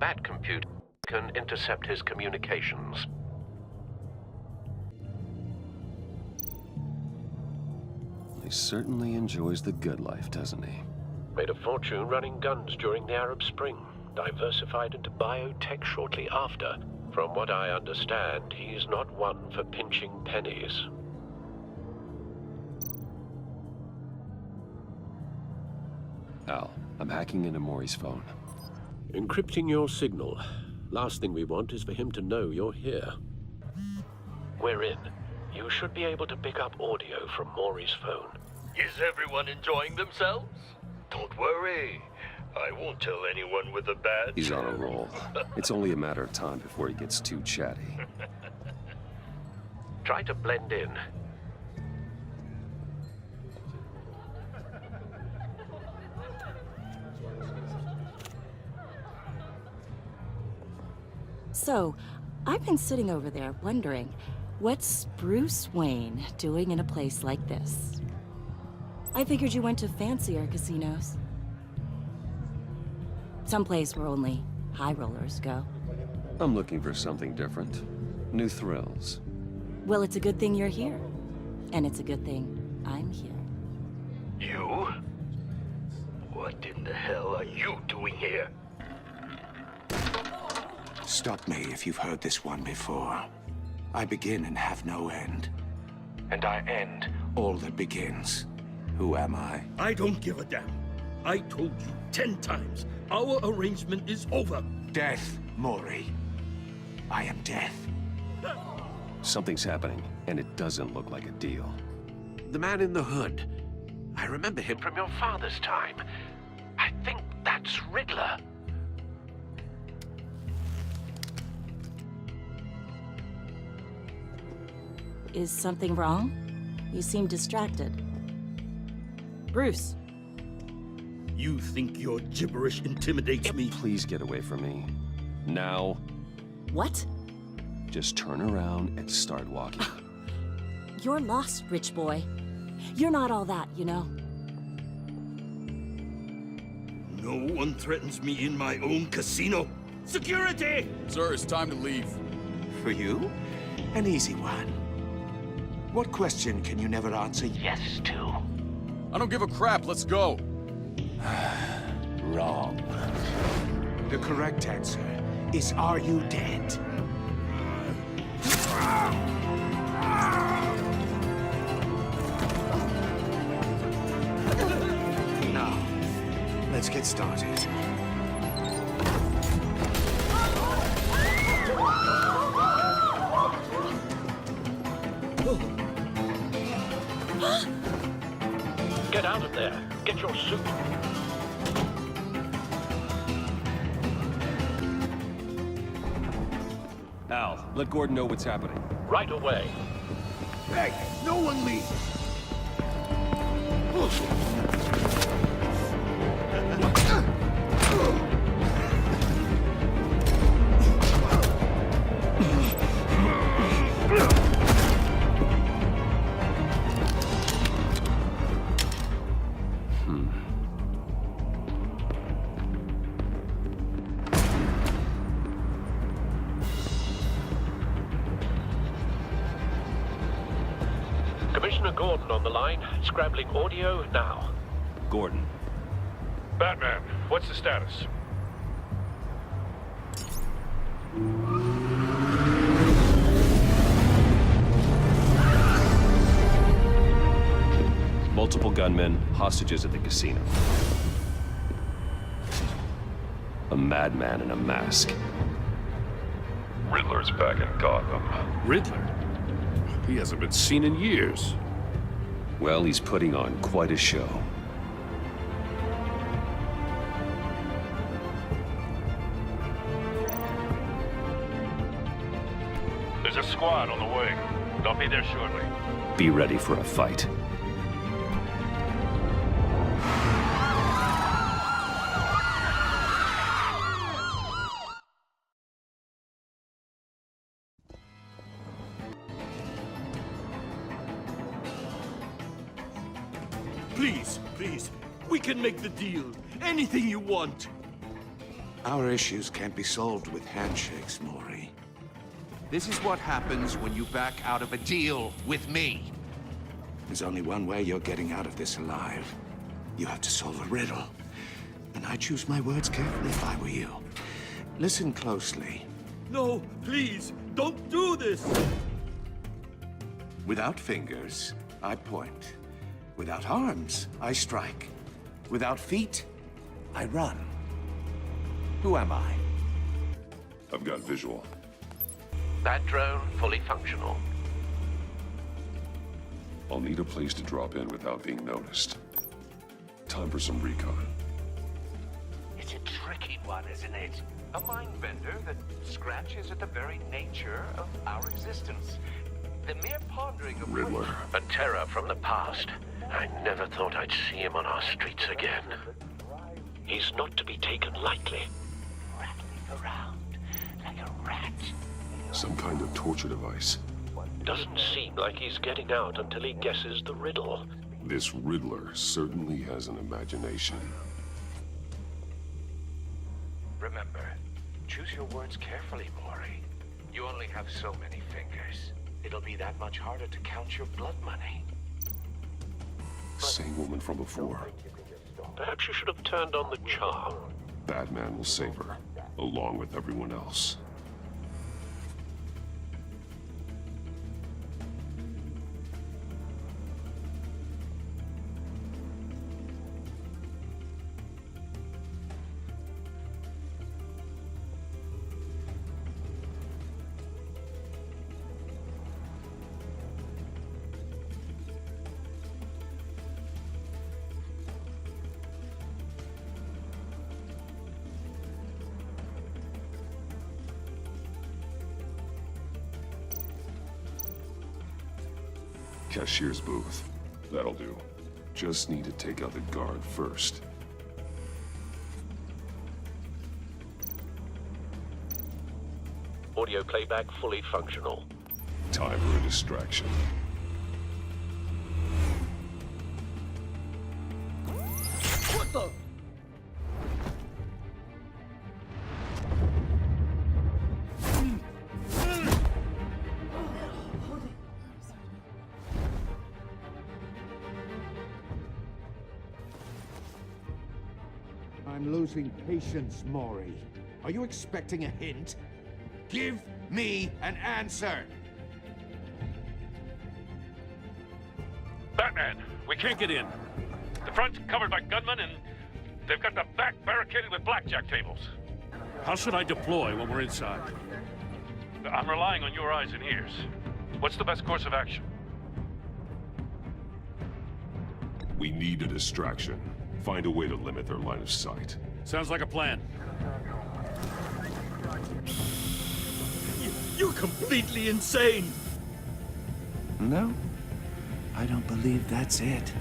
That computer can intercept his communications. He certainly enjoys the good life, doesn't he? Made a fortune running guns during the Arab Spring. Diversified into biotech shortly after. From what I understand, he's not one for pinching pennies. Al, I'm hacking into Maury's phone. Encrypting your signal. Last thing we want is for him to know you're here. We're in. You should be able to pick up audio from Maury's phone. Is everyone enjoying themselves? Don't worry. I won't tell anyone with a badge. He's on a roll. It's only a matter of time before he gets too chatty. Try to blend in. So, I've been sitting over there wondering, what's Bruce Wayne doing in a place like this? I figured you went to fancier casinos. Someplace where only high rollers go. I'm looking for something different. New thrills. Well, it's a good thing you're here. And it's a good thing I'm here. You? What in the hell are you doing here? Stop me if you've heard this one before. I begin and have no end. And I end all that begins. Who am I? I don't give a damn. I told you 10 times. Our arrangement is over. Death, Maury. I am death. Something's happening, and it doesn't look like a deal. The man in the hood. I remember him from your father's time. I think that's Riddler. Is something wrong? You seem distracted. Bruce. You think your gibberish intimidates me? Please get away from me. Now. What? Just turn around and start walking. You're lost, rich boy. You're not all that, you know. No one threatens me in my own casino. Security! Sir, it's time to leave. For you? An easy one. What question can you never answer yes to? I don't give a crap, let's go. Wrong. The correct answer is, are you dead? Now, let's get started. Get out of there. Get your suit. Al, let Gordon know what's happening. Right away. Hey, no one leave! Commissioner Gordon on the line, scrambling audio now. Gordon. Batman, what's the status? Multiple gunmen, hostages at the casino. A madman in a mask. Riddler's back in Gotham. Riddler? He hasn't been seen in years. Well, he's putting on quite a show. There's a squad on the way. They'll be there shortly. Be ready for a fight. Please, please, we can make the deal. Anything you want. Our issues can't be solved with handshakes, Maury. This is what happens when you back out of a deal with me. There's only one way you're getting out of this alive. You have to solve a riddle. And I choose my words carefully if I were you. Listen closely. No, please, don't do this! Without fingers, I point. Without arms, I strike. Without feet, I run. Who am I? I've got visual. That drone fully functional. I'll need a place to drop in without being noticed. Time for some recon. It's a tricky one, isn't it? A mind bender that scratches at the very nature of our existence. The mere pondering of Riddler. A terror from the past. I never thought I'd see him on our streets again. He's not to be taken lightly. rattling around like a rat. Some kind of torture device. Doesn't seem like he's getting out until he guesses the riddle. This Riddler certainly has an imagination. Remember, choose your words carefully, Maury. You only have so many fingers. It'll be that much harder to count your blood money. Same woman from before. Perhaps you should have turned on the charm. Batman will save her, along with everyone else. Cashier's booth. That'll do. Just need to take out the guard first. Audio playback fully functional. Time for a distraction. What the? I'm losing patience, Maury. Are you expecting a hint? Give me an answer! Batman, we can't get in. The front's covered by gunmen, and they've got the back barricaded with blackjack tables. How should I deploy when we're inside? I'm relying on your eyes and ears. What's the best course of action? We need a distraction. Find a way to limit their line of sight. Sounds like a plan. You're completely insane! No, I don't believe that's it.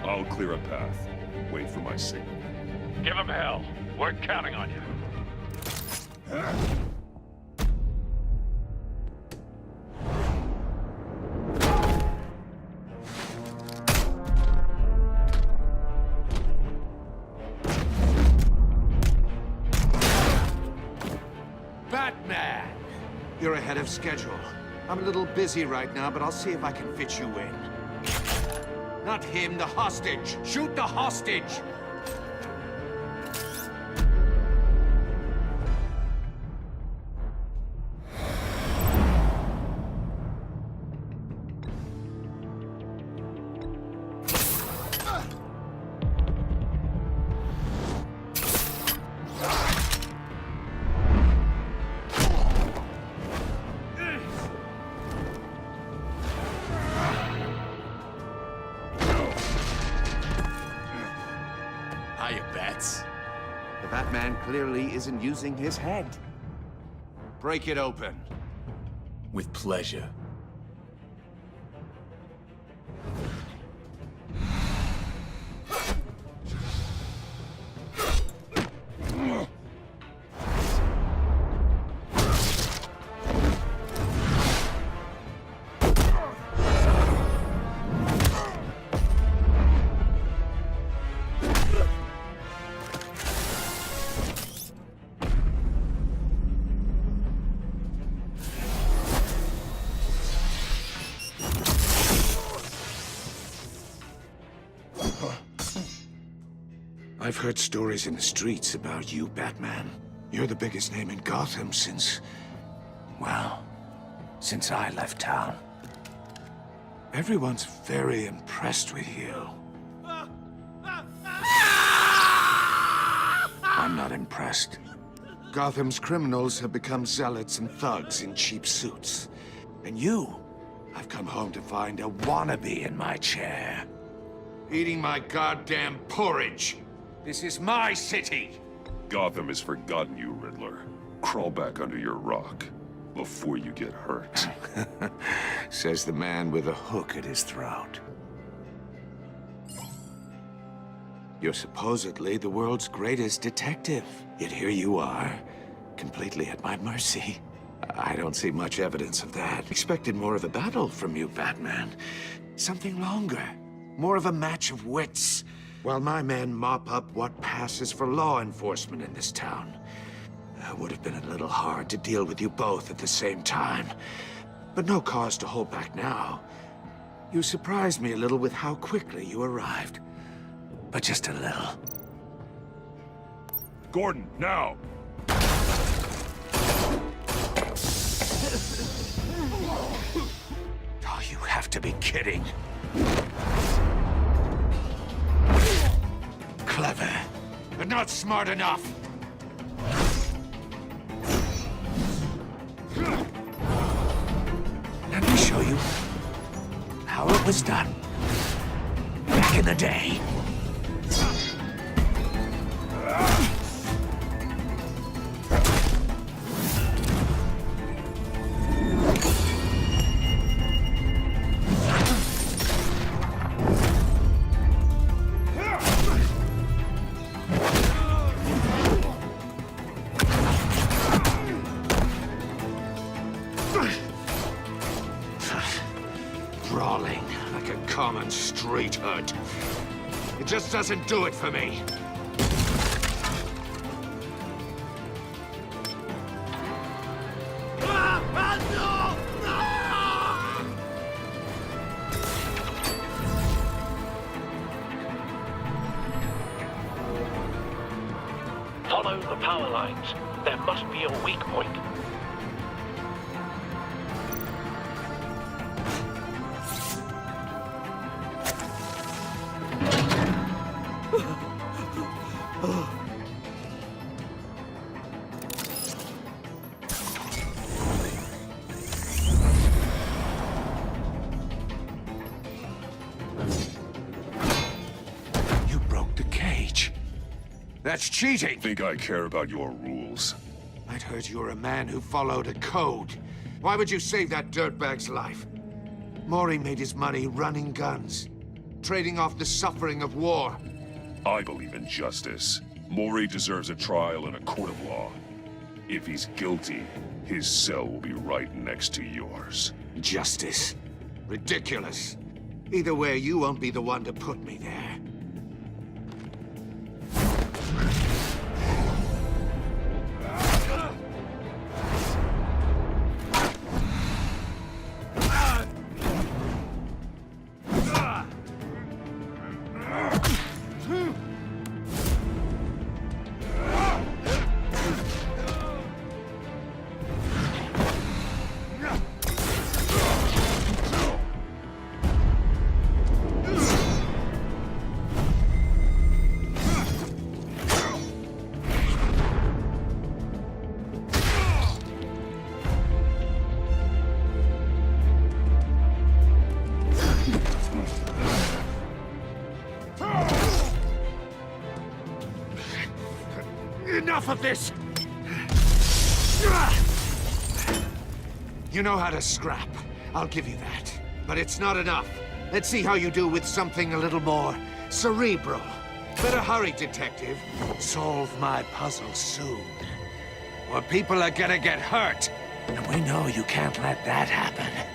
I'll clear a path. Wait for my signal. Give him hell. We're counting on you. Batman! You're ahead of schedule. I'm a little busy right now, but I'll see if I can fit you in. Not him, the hostage! Shoot the hostage! Hiya, Bats. The Batman clearly isn't using his head. Break it open. With pleasure. I've heard stories in the streets about you, Batman. You're the biggest name in Gotham since... well, since I left town. Everyone's very impressed with you. I'm not impressed. Gotham's criminals have become zealots and thugs in cheap suits. And you, I've come home to find a wannabe in my chair. Eating my goddamn porridge. This is my city. Gotham has forgotten you, Riddler. Crawl back under your rock before you get hurt. Says the man with a hook at his throat. You're supposedly the world's greatest detective. Yet here you are, completely at my mercy. I don't see much evidence of that. Expected more of a battle from you, Batman. Something longer. More of a match of wits. While my men mop up what passes for law enforcement in this town. It would have been a little hard to deal with you both at the same time. But no cause to hold back now. You surprised me a little with how quickly you arrived. But just a little. Gordon, now! Oh, you have to be kidding. Clever, but not smart enough. Let me show you how it was done back in the day. Brawling like a common street hood. It just doesn't do it for me. Follow the power lines. There must be a weak point. You broke the cage. That's cheating. Think I care about your rules? I'd heard you were a man who followed a code. Why would you save that dirtbag's life? Maury made his money running guns, trading off the suffering of war. I believe in justice. Maury deserves a trial in a court of law. If he's guilty, his cell will be right next to yours. Justice. Ridiculous. Either way, you won't be the one to put me there. Enough of this! You know how to scrap. I'll give you that. But it's not enough. Let's see how you do with something a little more cerebral. Better hurry, detective. Solve my puzzle soon. Or people are gonna get hurt. And we know you can't let that happen.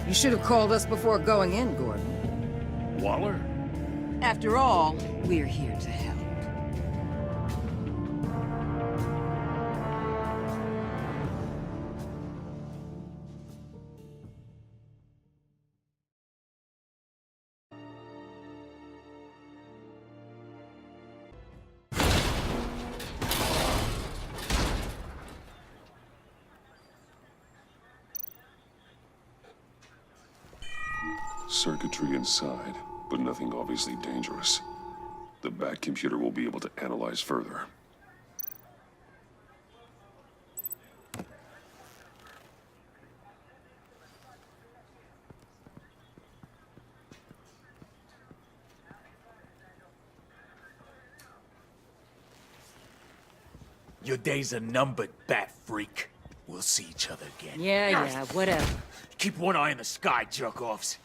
You should have called us before going in, Gordon. Waller? After all, we're here to help. Circuitry inside, but nothing obviously dangerous. The back computer will be able to analyze further. Your days are numbered, bat freak. We'll see each other again. Yeah, whatever. Keep one eye in the sky, jerk-offs.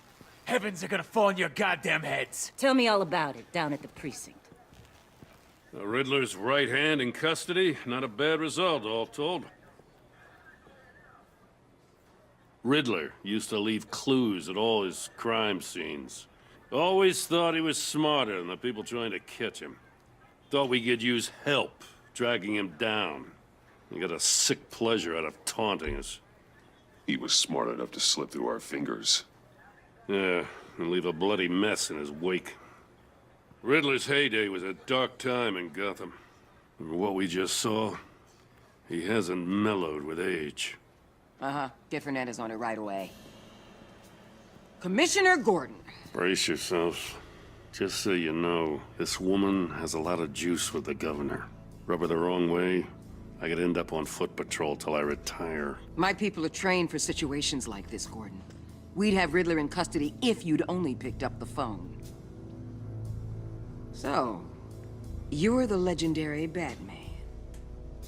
Heavens are gonna fall on your goddamn heads. Tell me all about it down at the precinct. The Riddler's right hand in custody. Not a bad result, all told. Riddler used to leave clues at all his crime scenes. Always thought he was smarter than the people trying to catch him. Thought we could use help dragging him down. He got a sick pleasure out of taunting us. He was smart enough to slip through our fingers. Yeah, and leave a bloody mess in his wake. Riddler's heyday was a dark time in Gotham. And what we just saw, he hasn't mellowed with age. Uh-huh. Get Fernandez on it right away. Commissioner Gordon. Brace yourselves. Just so you know, this woman has a lot of juice with the governor. Rub her the wrong way, I could end up on foot patrol till I retire. My people are trained for situations like this, Gordon. We'd have Riddler in custody if you'd only picked up the phone. So, you're the legendary Batman.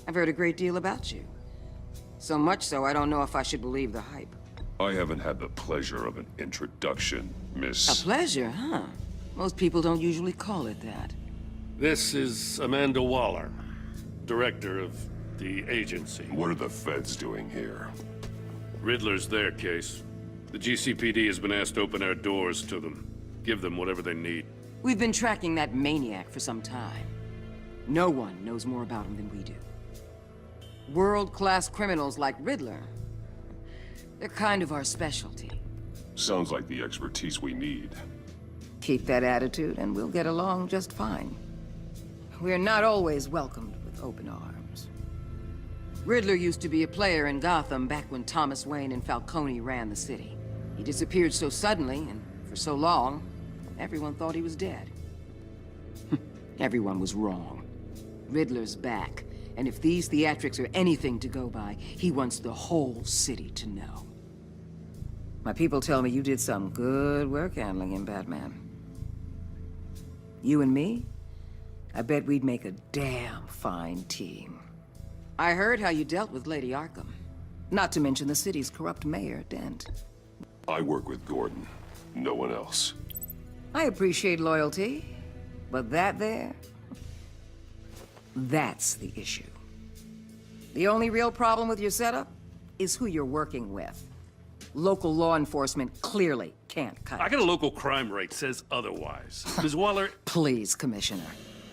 I've heard a great deal about you. So much so, I don't know if I should believe the hype. I haven't had the pleasure of an introduction, Miss... A pleasure, huh? Most people don't usually call it that. This is Amanda Waller, director of the agency. What are the feds doing here? Riddler's their case. The GCPD has been asked to open our doors to them. Give them whatever they need. We've been tracking that maniac for some time. No one knows more about him than we do. World-class criminals like Riddler. They're kind of our specialty. Sounds like the expertise we need. Keep that attitude and we'll get along just fine. We're not always welcomed with open arms. Riddler used to be a player in Gotham back when Thomas Wayne and Falcone ran the city. He disappeared so suddenly and for so long, everyone thought he was dead. Everyone was wrong. Riddler's back, and if these theatrics are anything to go by, he wants the whole city to know. My people tell me you did some good work handling him, Batman. You and me? I bet we'd make a damn fine team. I heard how you dealt with Lady Arkham. Not to mention the city's corrupt mayor, Dent. I work with Gordon. No one else. I appreciate loyalty, but that there... that's the issue. The only real problem with your setup is who you're working with. Local law enforcement clearly can't cut it. I got a local crime rate says otherwise. Ms. Waller... Please, Commissioner.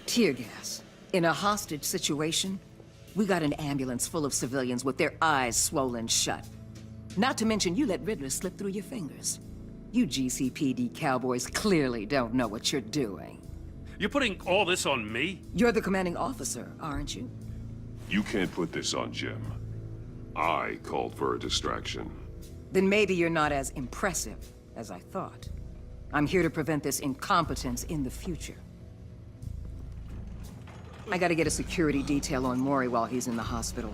Tear gas. In a hostage situation, we got an ambulance full of civilians with their eyes swollen shut. Not to mention you let Riddler slip through your fingers. You GCPD cowboys clearly don't know what you're doing. You're putting all this on me? You're the commanding officer, aren't you? You can't put this on Jim. I called for a distraction. Then maybe you're not as impressive as I thought. I'm here to prevent this incompetence in the future. I gotta get a security detail on Maury while he's in the hospital.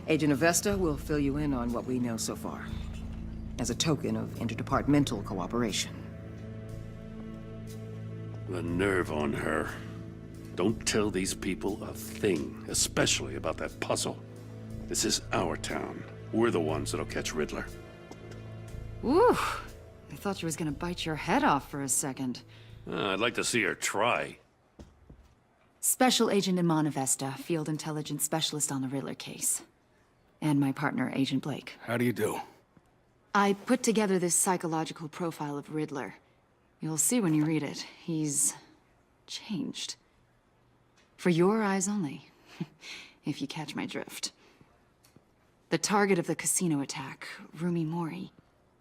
Agent Avesta will fill you in on what we know so far, as a token of interdepartmental cooperation. The nerve on her. Don't tell these people a thing, especially about that puzzle. This is our town. We're the ones that'll catch Riddler. Ooh, I thought you was gonna bite your head off for a second. I'd like to see her try. Special Agent Iman Avesta, Field Intelligence Specialist on the Riddler case. And my partner, Agent Blake. How do you do? I put together this psychological profile of Riddler. You'll see when you read it. He's changed. For your eyes only, if you catch my drift. The target of the casino attack, Rumi Mori.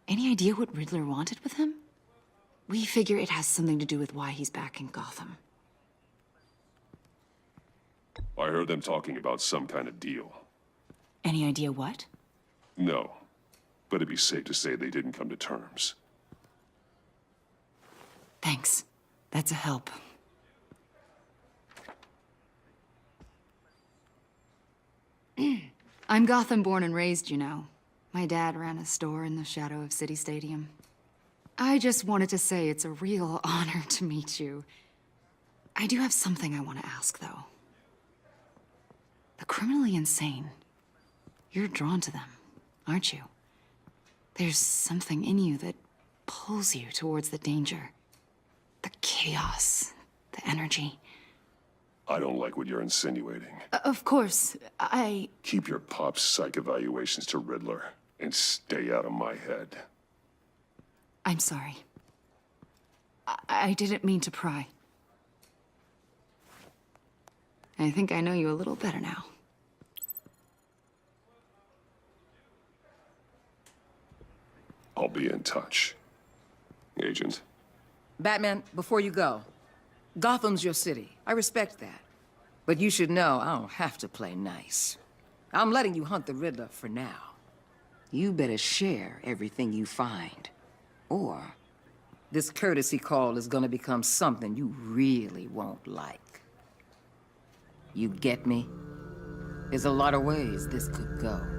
Any idea what Riddler wanted with him? We figure it has something to do with why he's back in Gotham. I heard them talking about some kind of deal. Any idea what? No, but it'd be safe to say they didn't come to terms. Thanks. That's a help. I'm Gotham born and raised, you know. My dad ran a store in the shadow of City Stadium. I just wanted to say it's a real honor to meet you. I do have something I want to ask, though. The criminally insane. You're drawn to them, aren't you? There's something in you that pulls you towards the danger. The chaos, the energy. I don't like what you're insinuating. Of course, Keep your pop psych evaluations to Riddler, and stay out of my head. I'm sorry. I didn't mean to pry. I think I know you a little better now. I'll be in touch. Agent. Batman, before you go, Gotham's your city. I respect that. But you should know I don't have to play nice. I'm letting you hunt the Riddler for now. You better share everything you find. Or this courtesy call is gonna become something you really won't like. You get me? There's a lot of ways this could go.